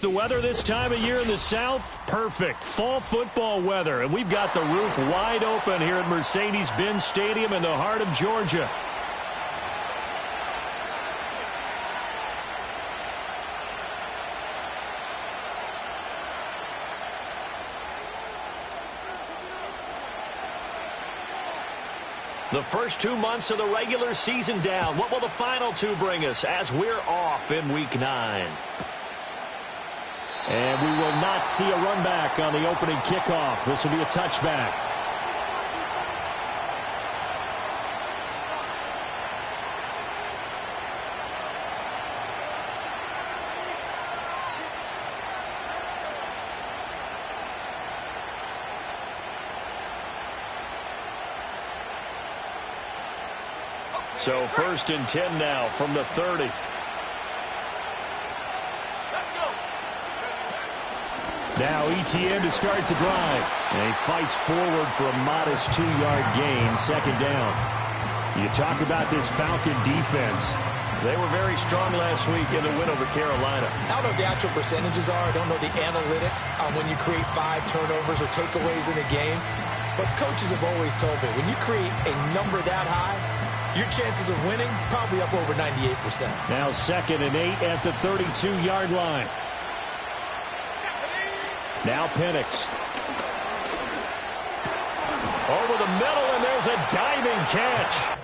The weather this time of year in the South, perfect. Fall football weather. And we've got the roof wide open here at Mercedes-Benz Stadium in the heart of Georgia. The first 2 months of the regular season down. What will the final two bring us as we're off in Week 9? And we will not see a run back on the opening kickoff. This will be a touchback. So 1st and 10 now from the 30. Now ETN to start the drive. And he fights forward for a modest 2-yard gain, 2nd down. You talk about this Falcon defense. They were very strong last week in the win over Carolina. I don't know what the actual percentages are. I don't know the analytics on when you create 5 turnovers or takeaways in a game. But coaches have always told me, when you create a number that high, your chances of winning probably up over 98%. Now 2nd and 8 at the 32-yard line. Now Penix. Over the middle, and there's a diving catch.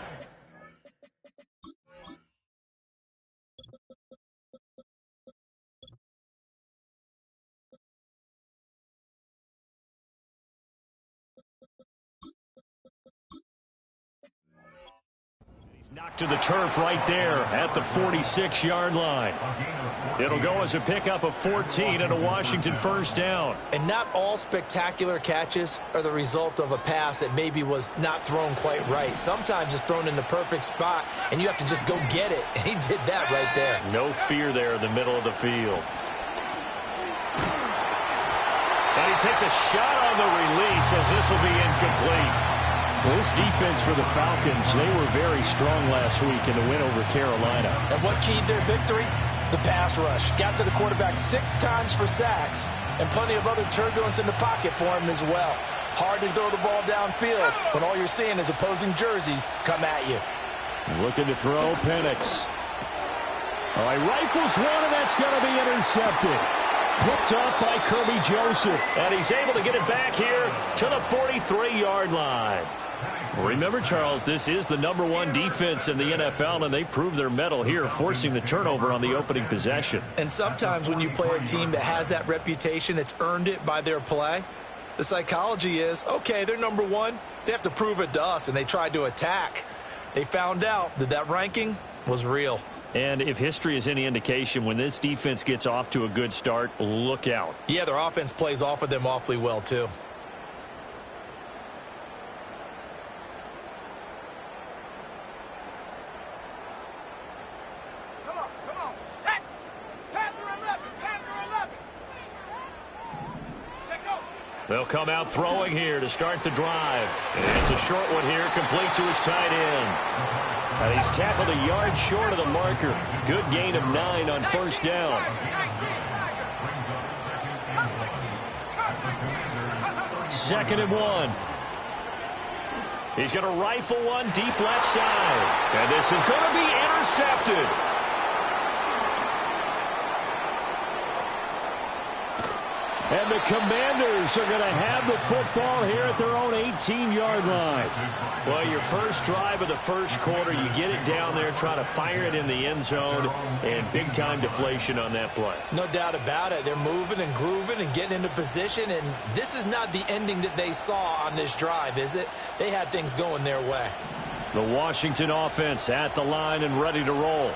Knocked to the turf right there at the 46-yard line. It'll go as a pickup of 14 and a Washington 1st down. And not all spectacular catches are the result of a pass that maybe was not thrown quite right. Sometimes it's thrown in the perfect spot, and you have to just go get it. And he did that right there. No fear there in the middle of the field. And he takes a shot on the release as this will be incomplete. Well, this defense for the Falcons, they were very strong last week in the win over Carolina. And what keyed their victory? The pass rush. Got to the quarterback 6 times for sacks, and plenty of other turbulence in the pocket for him as well. Hard to throw the ball downfield when all you're seeing is opposing jerseys come at you. Looking to throw, Penix. All right, rifles one, and that's going to be intercepted. Picked up by Kirby Joseph. And he's able to get it back here to the 43-yard line. Remember, Charles, this is the #1 defense in the NFL, and they proved their mettle here, forcing the turnover on the opening possession. And sometimes when you play a team that has that reputation, that's earned it by their play, the psychology is, okay, they're #1. They have to prove it to us, and they tried to attack. They found out that that ranking was real. And if history is any indication, when this defense gets off to a good start, look out. Yeah, their offense plays off of them awfully well, too. They'll come out throwing here to start the drive. It's a short one here, complete to his tight end. And he's tackled a yard short of the marker. Good gain of 9 on 1st down. Second and 1. He's going to rifle one deep left side. And this is going to be intercepted. And the Commanders are going to have the football here at their own 18-yard line. Well, your first drive of the first quarter, you get it down there, try to fire it in the end zone, and big-time deflation on that play. No doubt about it. They're moving and grooving and getting into position, and this is not the ending that they saw on this drive, is it? They had things going their way. The Washington offense at the line and ready to roll.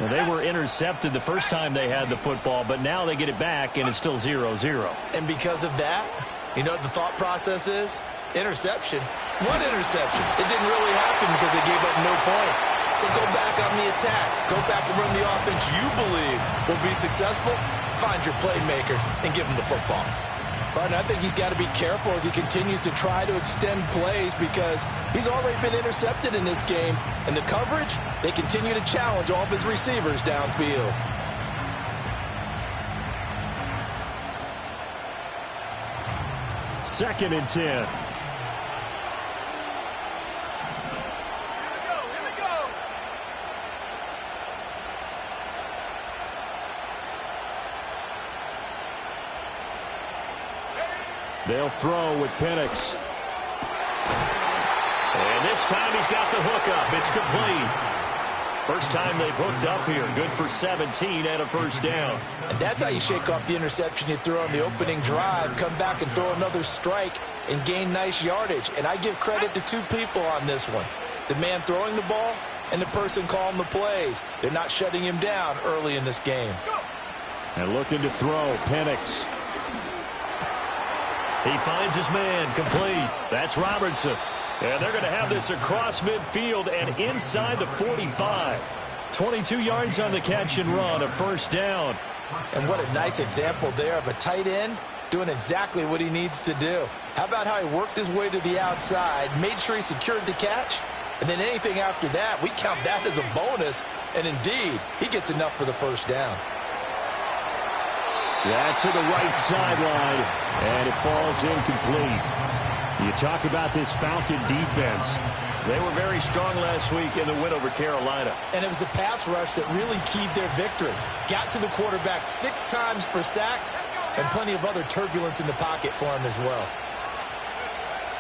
Well, they were intercepted the first time they had the football, but now they get it back, and it's still 0-0. And because of that, you know what the thought process is? Interception. What interception? It didn't really happen because they gave up no points. So go back on the attack. Go back and run the offense you believe will be successful. Find your playmakers and give them the football. But I think he's got to be careful as he continues to try to extend plays because he's already been intercepted in this game. And the coverage, they continue to challenge all of his receivers downfield. 2nd and 10. They'll throw with Penix. And this time he's got the hookup. It's complete. First time they've hooked up here. Good for 17 and a first down. And that's how you shake off the interception you threw on the opening drive. Come back and throw another strike and gain nice yardage. And I give credit to two people on this one. The man throwing the ball and the person calling the plays. They're not shutting him down early in this game. And looking to throw, Penix. He finds his man, complete. That's Robertson. And they're going to have this across midfield and inside the 45. 22 yards on the catch and run, a first down. And what a nice example there of a tight end doing exactly what he needs to do. How about how he worked his way to the outside, made sure he secured the catch, and then anything after that, we count that as a bonus. And indeed, he gets enough for the first down. That's to the right sideline, and it falls incomplete. You talk about this Falcon defense. They were very strong last week in the win over Carolina. And it was the pass rush that really keyed their victory. Got to the quarterback 6 times for sacks and plenty of other turbulence in the pocket for him as well.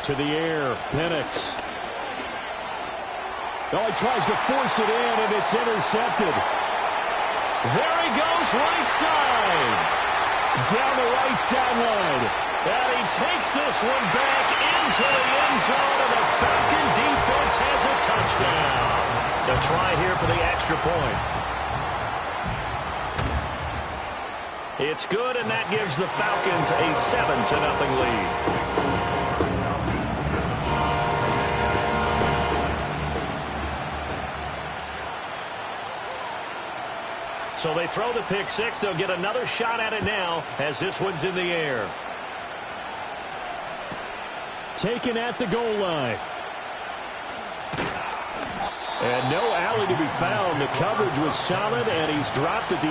To the air, Penix. Oh, he tries to force it in, and it's intercepted. There he goes, right side. Down the right sideline. And he takes this one back into the end zone, and the Falcon defense has a touchdown. To try here for the extra point. It's good, and that gives the Falcons a 7-0 lead. So they throw the pick six. They'll get another shot at it now as this one's in the air. Taken at the goal line. And no alley to be found. The coverage was solid, and he's dropped at the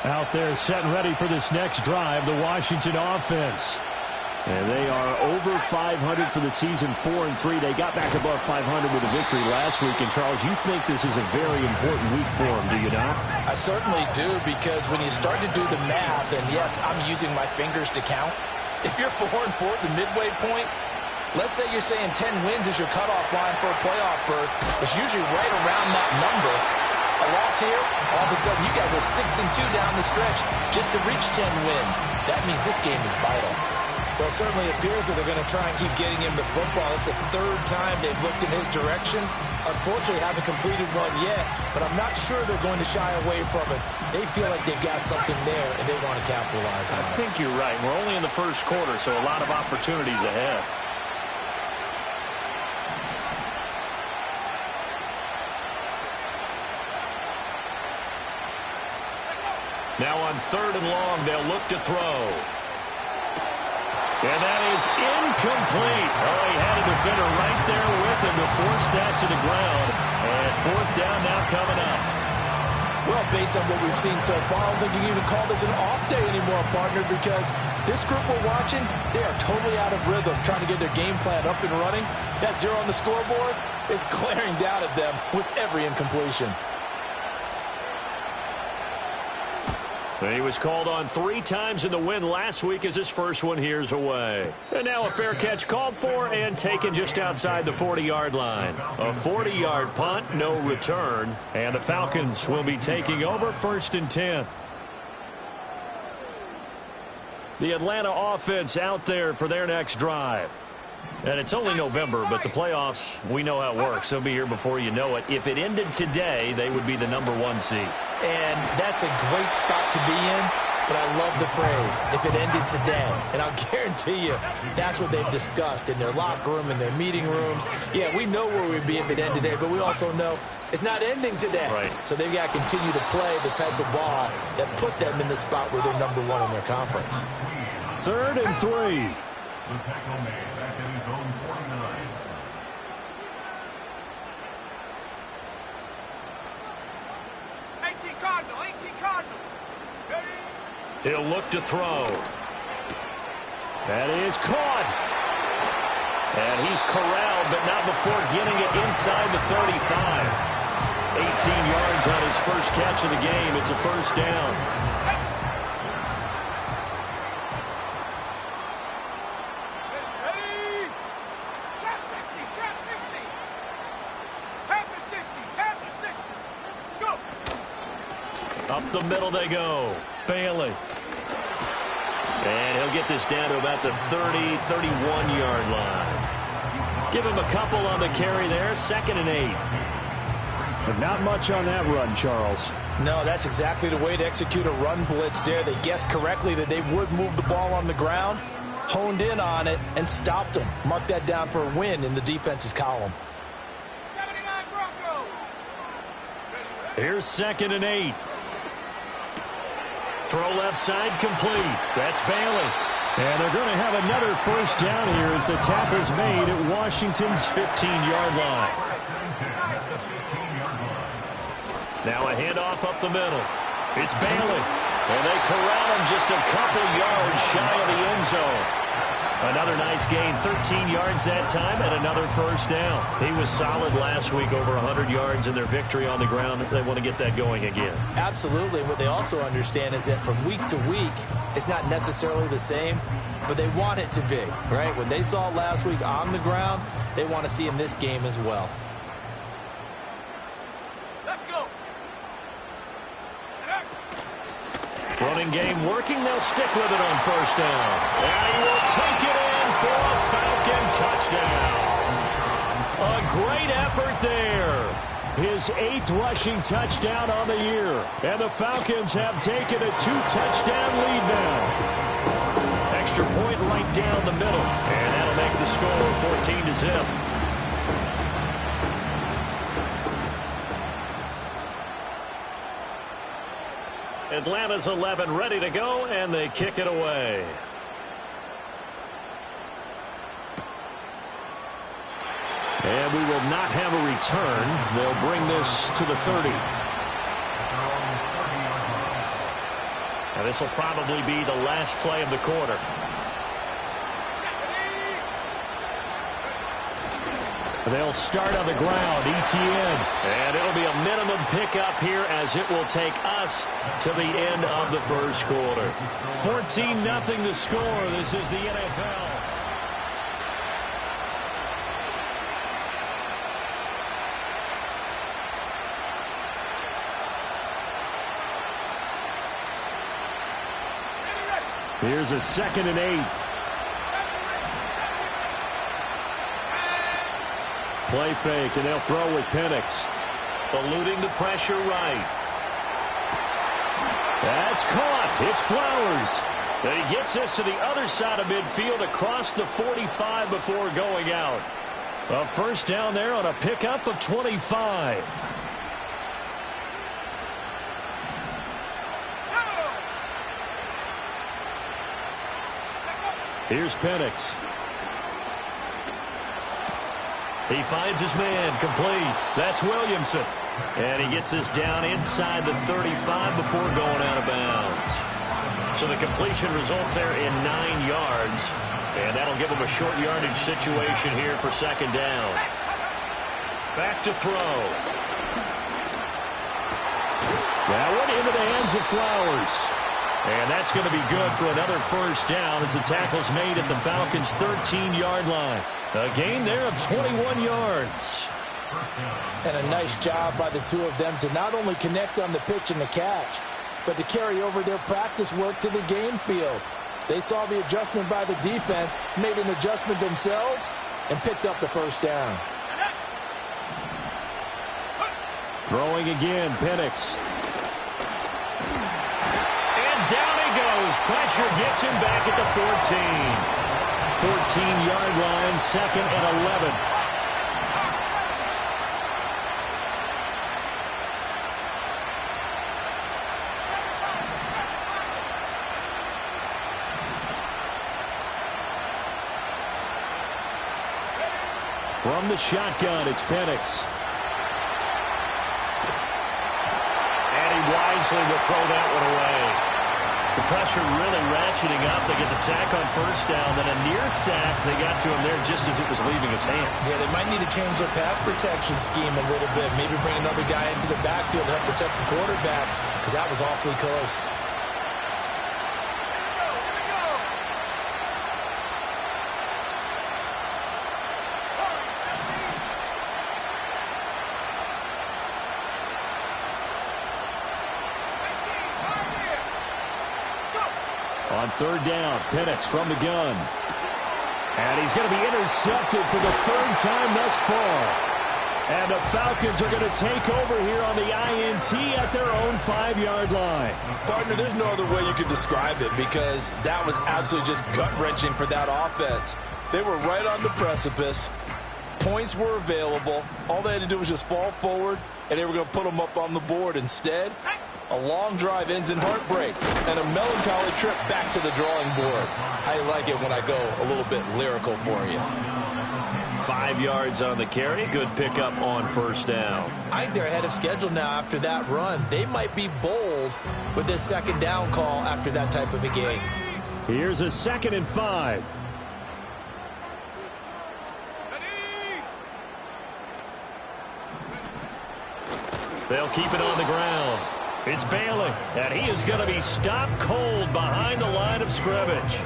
18. Out there set and ready for this next drive, the Washington offense. And they are over 500 for the season, 4-3. They got back above 500 with a victory last week. And, Charles, you think this is a very important week for them, do you not? I certainly do, because when you start to do the math, and, yes, I'm using my fingers to count. If you're 4-4 at the midway point, let's say you're saying 10 wins is your cutoff line for a playoff berth. It's usually right around that number. A loss here, all of a sudden you got to go 6-2 down the stretch just to reach 10 wins. That means this game is vital. Well, it certainly appears that they're going to try and keep getting him the football. It's the 3rd time they've looked in his direction. Unfortunately, haven't completed one yet, but I'm not sure they're going to shy away from it. They feel like they've got something there, and they want to capitalize on it. I think you're right. We're only in the first quarter, so a lot of opportunities ahead. Now on 3rd and long, they'll look to throw. And that is incomplete. Oh, he had a defender right there with him to force that to the ground. And 4th down now coming up. Well, based on what we've seen so far, I don't think you can even call this an off day anymore, partner, because this group we're watching, they are totally out of rhythm, trying to get their game plan up and running. That 0 on the scoreboard is glaring down at them with every incompletion. He was called on 3 times in the win last week as his first one here's away. And now a fair catch called for and taken just outside the 40-yard line. A 40-yard punt, no return. And the Falcons will be taking over 1st and 10. The Atlanta offense out there for their next drive. And it's only November, but the playoffs, we know how it works. They'll be here before you know it. If it ended today, they would be the #1 seed. And that's a great spot to be in, but I love the phrase, if it ended today. And I'll guarantee you that's what they've discussed in their locker room, in their meeting rooms. Yeah, we know where we'd be if it ended today, but we also know it's not ending today. Right. So they've got to continue to play the type of ball that put them in the spot where they're #1 in their conference. 3rd and 3. The tackle made back in his own 49. He'll look to throw. That is caught. And he's corralled, but not before getting it inside the 35. 18 yards on his first catch of the game. It's a first down. Ready? Trap 60, trap 60. Half the 60, half the 60. Go. Up the middle they go. Bailey. And he'll get this down to about the 30, 31-yard line. Give him a couple on the carry there. 2nd and 8. But not much on that run, Charles. No, that's exactly the way to execute a run blitz there. They guessed correctly that they would move the ball on the ground, honed in on it, and stopped them. Mark that down for a win in the defense's column. 79 Broncos. Here's 2nd and 8. Throw left side complete. That's Bailey. And they're going to have another first down here as the tackle's made at Washington's 15-yard line. Now a handoff up the middle. It's Bailey. And they corral him just a couple yards shy of the end zone. Another nice gain, 13 yards that time, and another first down. He was solid last week, over 100 yards in their victory on the ground. They want to get that going again. Absolutely. What they also understand is that from week to week, it's not necessarily the same, but they want it to be, right? What they saw last week on the ground, they want to see in this game as well. Let's go. Running game working. They'll stick with it on first down. And he will take it in for a Falcon touchdown. A great effort there. His 8th rushing touchdown on the year. And the Falcons have taken a 2-touchdown lead now. Extra point right down the middle. And that'll make the score 14-0. Atlanta's 11 ready to go, and they kick it away. And we will not have a return. They'll bring this to the 30. And this will probably be the last play of the quarter. They'll start on the ground, ETN. And it'll be a minimum pickup here as it will take us to the end of the first quarter. 14-0 the score. This is the NFL. Here's a 2nd and 8. Play fake, and they'll throw with Penix. Eluding the pressure right. That's caught. It's Flowers. And he gets us to the other side of midfield across the 45 before going out. A first down there on a pickup of 25. Here's Penix. He finds his man, complete. That's Williamson. And he gets this down inside the 35 before going out of bounds. So the completion results there in 9 yards. And that'll give him a short yardage situation here for 2nd down. Back to throw. That one into the hands of Flowers. And that's going to be good for another first down as the tackle's made at the Falcons' 13-yard line. A gain there of 21 yards. And a nice job by the two of them to not only connect on the pitch and the catch, but to carry over their practice work to the game field. They saw the adjustment by the defense, made an adjustment themselves, and picked up the first down. Throwing again, Penix. Down he goes. Pressure gets him back at the 14. 14-yard line, 2nd and 11. From the shotgun, it's Penix. And he wisely will throw that one away. The pressure really ratcheting up. They get the sack on first down, then a near sack. They got to him there just as it was leaving his hand. Yeah, they might need to change their pass protection scheme a little bit. Maybe bring another guy into the backfield to help protect the quarterback, because that was awfully close. On third down, Penix from the gun. And he's going to be intercepted for the third time thus far. And the Falcons are going to take over here on the INT at their own 5-yard line. Partner, there's no other way you could describe it, because that was absolutely just gut-wrenching for that offense. They were right on the precipice. Points were available. All they had to do was just fall forward, and they were going to put them up on the board. Instead, a long drive ends in heartbreak and a melancholy trip back to the drawing board. I like it when I go a little bit lyrical for you. 5 yards on the carry. Good pickup on first down. I think they're ahead of schedule now after that run. They might be bold with this second down call after that type of a game. Here's a 2nd and 5. They'll keep it on the ground. It's Bailey, and he is going to be stopped cold behind the line of scrimmage.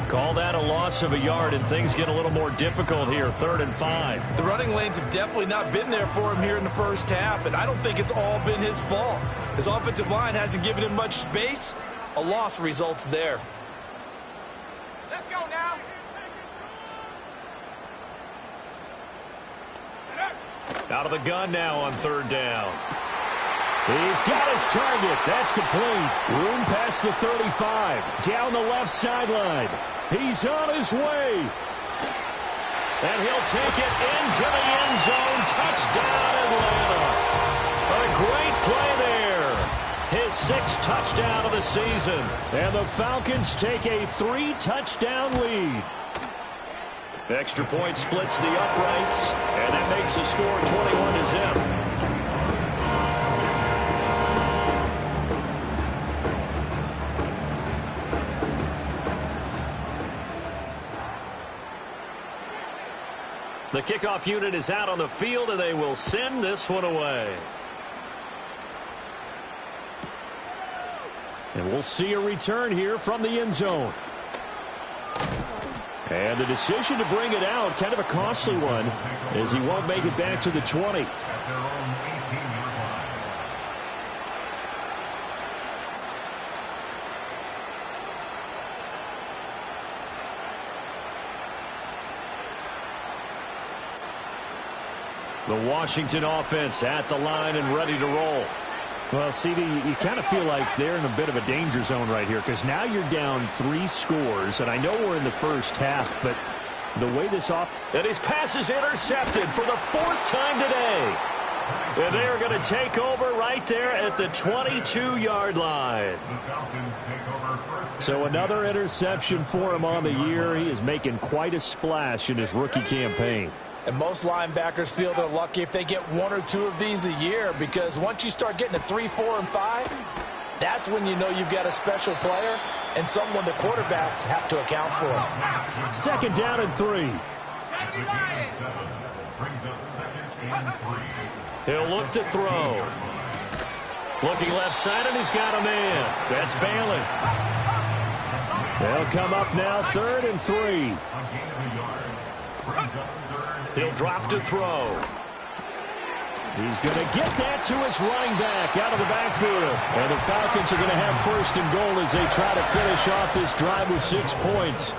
Call that a loss of a yard, and things get a little more difficult here, 3rd and 5. The running lanes have definitely not been there for him here in the first half, and I don't think it's all been his fault. His offensive line hasn't given him much space. A loss results there. Let's go now. Out of the gun now on 3rd down. He's got his target. That's complete. Room past the 35. Down the left sideline. He's on his way. And he'll take it into the end zone. Touchdown, Atlanta. A great play there. His 6th touchdown of the season. And the Falcons take a 3-touchdown lead. Extra point splits the uprights, and that makes the score 21-0. The kickoff unit is out on the field, and they will send this one away. And we'll see a return here from the end zone. And the decision to bring it out, kind of a costly one, as he won't make it back to the 20. The Washington offense at the line and ready to roll. Well, CD, you kind of feel like they're in a bit of a danger zone right here, because now you're down 3 scores, and I know we're in the first half, but the way this off... And his pass is intercepted for the 4th time today. And they are going to take over right there at the 22-yard line. So another interception for him on the year. He is making quite a splash in his rookie campaign. And most linebackers feel they're lucky if they get 1 or 2 of these a year, because once you start getting to 3, 4, and 5, that's when you know you've got a special player and someone the quarterbacks have to account for. 2nd down and 3. He'll look to throw. Looking left side, and he's got a man. That's Bailey. They'll come up now 3rd and 3. He'll drop to throw. He's going to get that to his running back out of the backfield. And the Falcons are going to have 1st and goal as they try to finish off this drive with 6 points.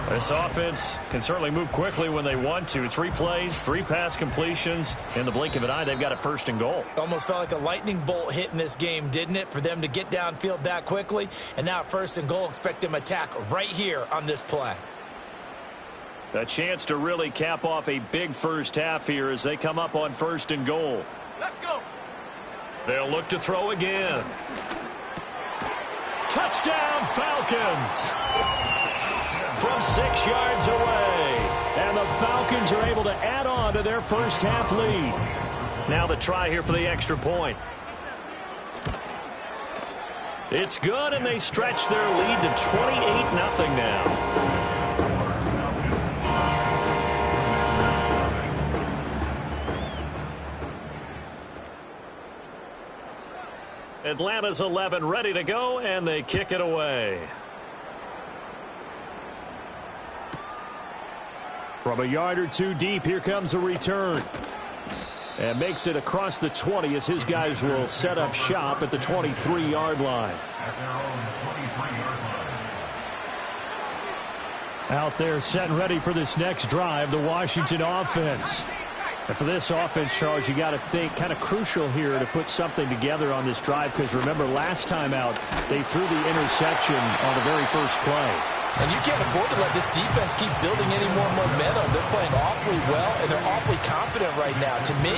This offense can certainly move quickly when they want to. 3 plays, 3 pass completions. In the blink of an eye, they've got a 1st and goal. Almost felt like a lightning bolt hit in this game, didn't it? For them to get downfield that quickly. And now 1st and goal, expect them to attack right here on this play. A chance to really cap off a big first half here as they come up on 1st and goal. Let's go. They'll look to throw again. Touchdown, Falcons! From 6 yards away. And the Falcons are able to add on to their first half lead. Now the try here for the extra point. It's good, and they stretch their lead to 28-0 now. Atlanta's 11 ready to go, and they kick it away. From a yard or two deep, here comes a return. And makes it across the 20 as his guys will set up shop at the 23-yard line. At their own 23-yard line. Out there set and ready for this next drive, the Washington offense. And for this offense, Charles, you got to think kind of crucial here to put something together on this drive, because remember last time out they threw the interception on the very first play. And you can't afford to let this defense keep building any more momentum. They're playing awfully well, and they're awfully confident right now. To me,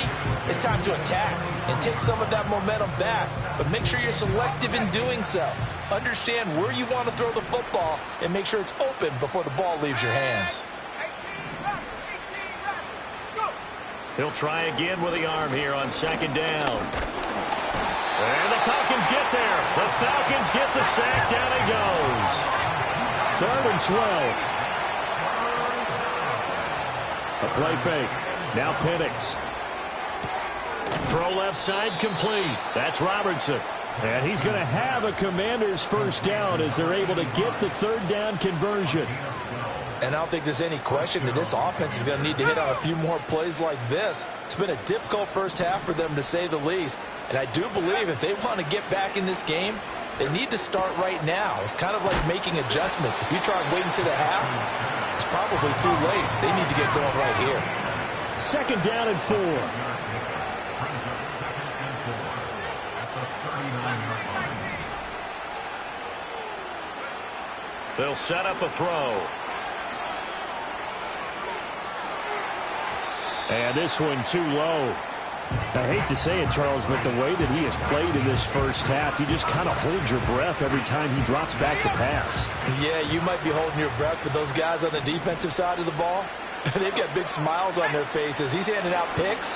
it's time to attack and take some of that momentum back. But make sure you're selective in doing so. Understand where you want to throw the football and make sure it's open before the ball leaves your hands. He'll try again with the arm here on second down. And the Falcons get there. The Falcons get the sack. Down he goes. 3rd and 12. A play fake. Now Penix. Throw left side complete. That's Robertson. And he's going to have a Commander's first down as they're able to get the 3rd down conversion. And I don't think there's any question that this offense is going to need to hit on a few more plays like this. It's been a difficult first half for them, to say the least. And I do believe if they want to get back in this game, they need to start right now. It's kind of like making adjustments. If you try waiting to the half, it's probably too late. They need to get going right here. 2nd down and 4. They'll set up a throw. And this one too low. I hate to say it, Charles, but the way that he has played in this first half, you just kind of hold your breath every time he drops back to pass. Yeah, you might be holding your breath, but those guys on the defensive side of the ball, they've got big smiles on their faces. He's handing out picks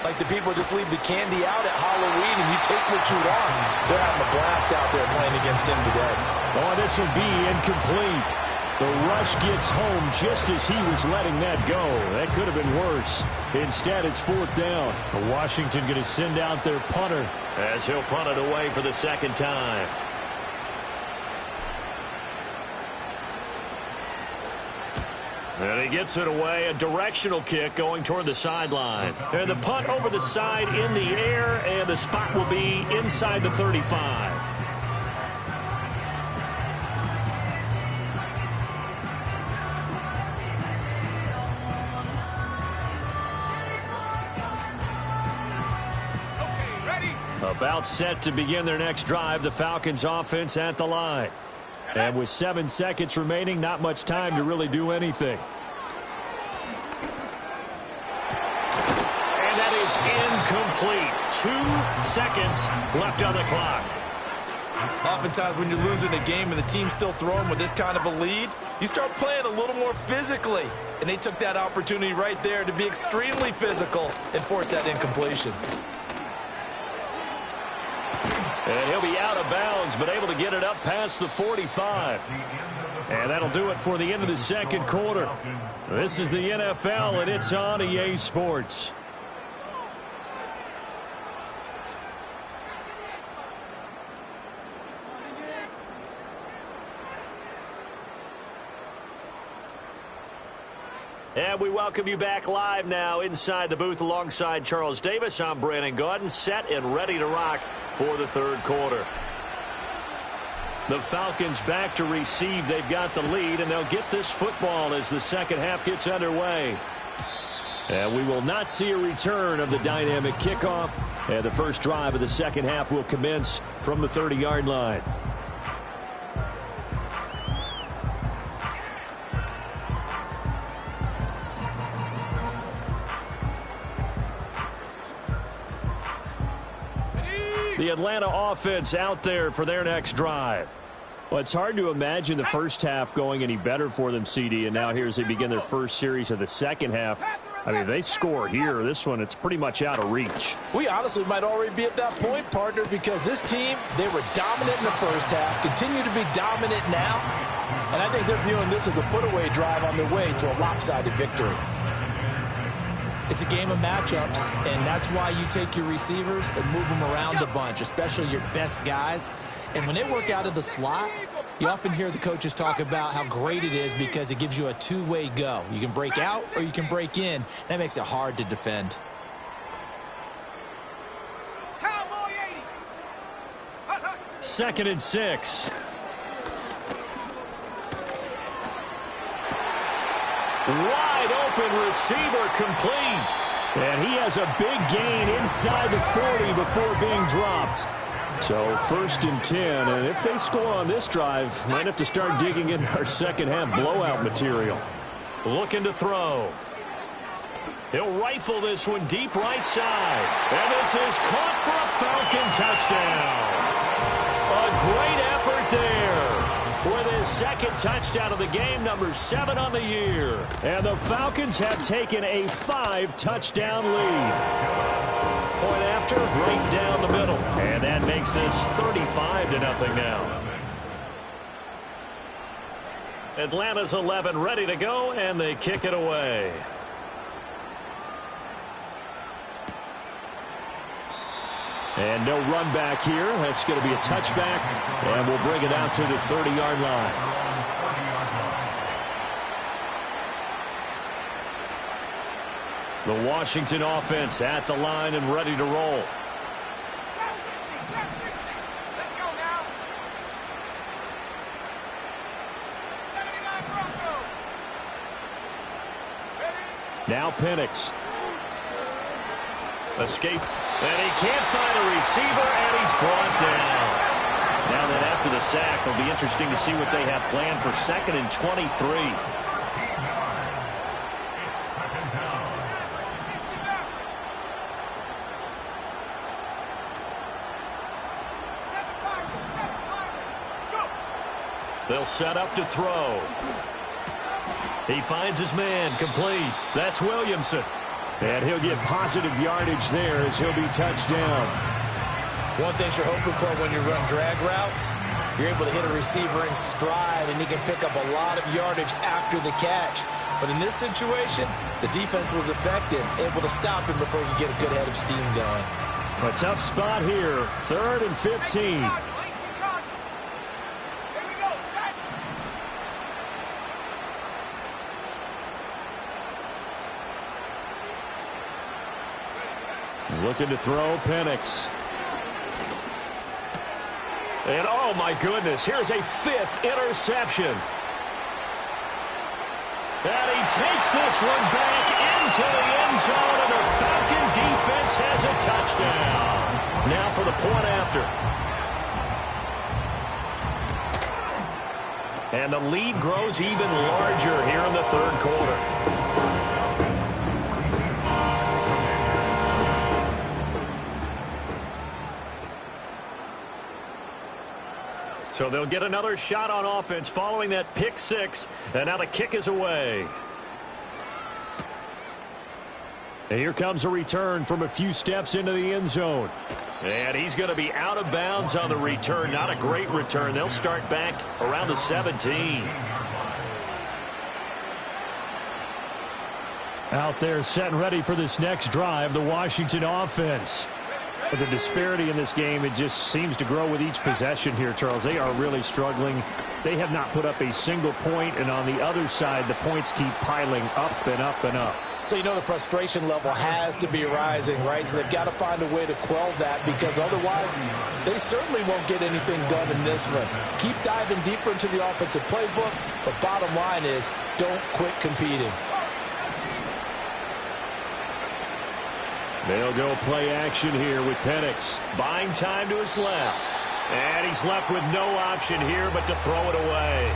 like the people just leave the candy out at Halloween and you take what you want. They're having a blast out there playing against him today. Oh, this will be incomplete. The rush gets home just as he was letting that go. That could have been worse. Instead, it's 4th down. Washington going to send out their punter as he'll punt it away for the 2nd time. And he gets it away, a directional kick going toward the sideline. And the punt over the side in the air, and the spot will be inside the 35. About set to begin their next drive, the Falcons offense at the line. And with 7 seconds remaining, not much time to really do anything. And that is incomplete. 2 seconds left on the clock. Oftentimes when you're losing a game and the team's still throwing with this kind of a lead, you start playing a little more physically. And they took that opportunity right there to be extremely physical and force that incompletion. And he'll be out of bounds, but able to get it up past the 45. And that'll do it for the end of the 2nd quarter. This is the NFL, and it's on EA Sports. And we welcome you back live now inside the booth alongside Charles Davis. I'm Brandon Gaudin, set and ready to rock for the 3rd quarter. The Falcons back to receive. They've got the lead, and they'll get this football as the 2nd half gets underway. And we will not see a return of the dynamic kickoff. And the first drive of the 2nd half will commence from the 30-yard line. The Atlanta offense out there for their next drive. Well, it's hard to imagine the first half going any better for them, CD, and now here as they begin their first series of the 2nd half. I mean, if they score here, this one, it's pretty much out of reach. We honestly might already be at that point, partner, because this team, they were dominant in the first half, continue to be dominant now, and I think they're viewing this as a put-away drive on their way to a lopsided victory. It's a game of matchups, and that's why you take your receivers and move them around a bunch, especially your best guys. And when they work out of the slot, you often hear the coaches talk about how great it is because it gives you a two-way go. You can break out or you can break in. That makes it hard to defend. Second and 6. Wide open receiver complete. And he has a big gain inside the 40 before being dropped. So first and 10, and if they score on this drive, might have to start digging into our second half blowout material. Looking to throw. He'll rifle this one deep right side. And this is caught for a Falcon touchdown. A great effort there. With his second touchdown of the game, number 7 on the year. And the Falcons have taken a 5-touchdown lead. Point after, right down the middle. And that makes this 35-0 now. Atlanta's 11 ready to go, and they kick it away. And no run back here. That's going to be a touchback, and we'll bring it out to the 30-yard line. The Washington offense at the line and ready to roll. Trap 60, trap 60. Let's go now. 79 Broncos. Ready? Now Penix. Escape. And he can't find a receiver, and he's brought down. Now then, after the sack, it'll be interesting to see what they have planned for 2nd and 23. They'll set up to throw. He finds his man, complete. That's Williamson. And he'll get positive yardage there as he'll be touched down. One thing you're hoping for when you run drag routes, you're able to hit a receiver in stride, and he can pick up a lot of yardage after the catch. But in this situation, the defense was effective, able to stop him before he could get a good head of steam going. A tough spot here, 3rd and 15. Looking to throw, Penix. And oh my goodness, here's a 5th interception. And he takes this one back into the end zone, and the Falcon defense has a touchdown. Now for the point after. And the lead grows even larger here in the 3rd quarter. So they'll get another shot on offense following that pick 6, and now the kick is away. And here comes a return from a few steps into the end zone. And he's going to be out of bounds on the return. Not a great return. They'll start back around the 17. Out there set and ready for this next drive, the Washington offense. But the disparity in this game, it just seems to grow with each possession here, Charles. They are really struggling. They have not put up a single point, and on the other side, the points keep piling up and up and up. So you know the frustration level has to be rising, right? So they've got to find a way to quell that, because otherwise they certainly won't get anything done in this one. Keep diving deeper into the offensive playbook, but bottom line is don't quit competing. They'll go play action here with Penix. Buying time to his left. And he's left with no option here but to throw it away.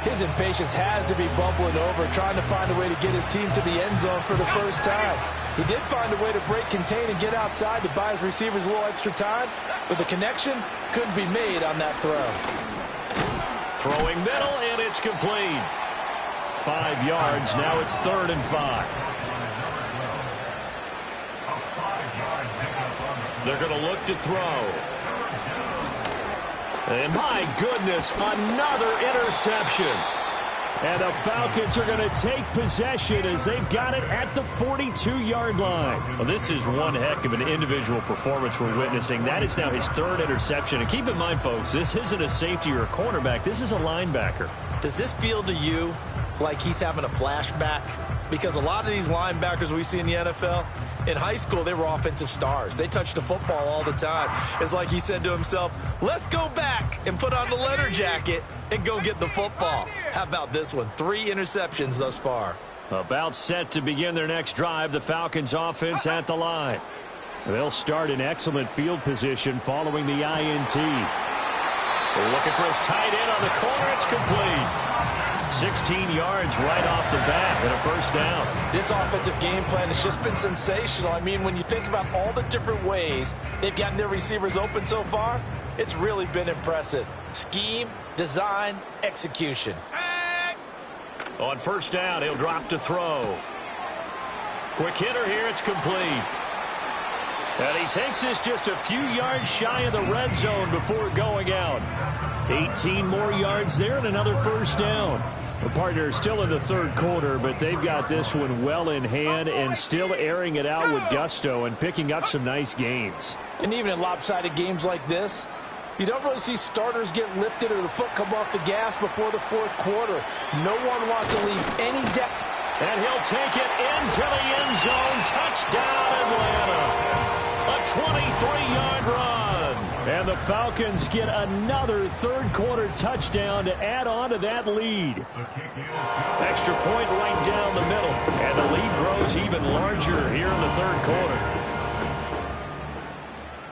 His impatience has to be bubbling over, trying to find a way to get his team to the end zone for the first time. He did find a way to break, contain, and get outside to buy his receivers a little extra time, but the connection couldn't be made on that throw. Throwing middle, and it's complete. 5 yards, now it's 3rd and 5. They're going to look to throw. And my goodness, another interception. And the Falcons are going to take possession as they've got it at the 42-yard line. Well, this is one heck of an individual performance we're witnessing. That is now his third interception. And keep in mind, folks, this isn't a safety or a cornerback. This is a linebacker. Does this feel to you like he's having a flashback? Because a lot of these linebackers we see in the NFL, in high school, they were offensive stars. They touched the football all the time. It's like he said to himself, let's go back and put on the leather jacket and go get the football. How about this one? 3 interceptions thus far. About set to begin their next drive, the Falcons offense at the line. They'll start in excellent field position following the INT. They're looking for his tight end on the corner. It's complete. 16 yards right off the bat and a first down. This offensive game plan has just been sensational. I mean, when you think about all the different ways they've gotten their receivers open so far, it's really been impressive. Scheme, design, execution. On first down, he'll drop to throw. Quick hitter here. It's complete. And he takes this just a few yards shy of the red zone before going out. 18 more yards there and another first down. The partner is still in the third quarter, but they've got this one well in hand and still airing it out with gusto and picking up some nice gains. And even in lopsided games like this, you don't really see starters get lifted or the foot come off the gas before the fourth quarter. No one wants to leave any depth. And he'll take it into the end zone. Touchdown, Atlanta. A 23-yard run. And the Falcons get another third-quarter touchdown to add on to that lead. Extra point right down the middle. And the lead grows even larger here in the third quarter.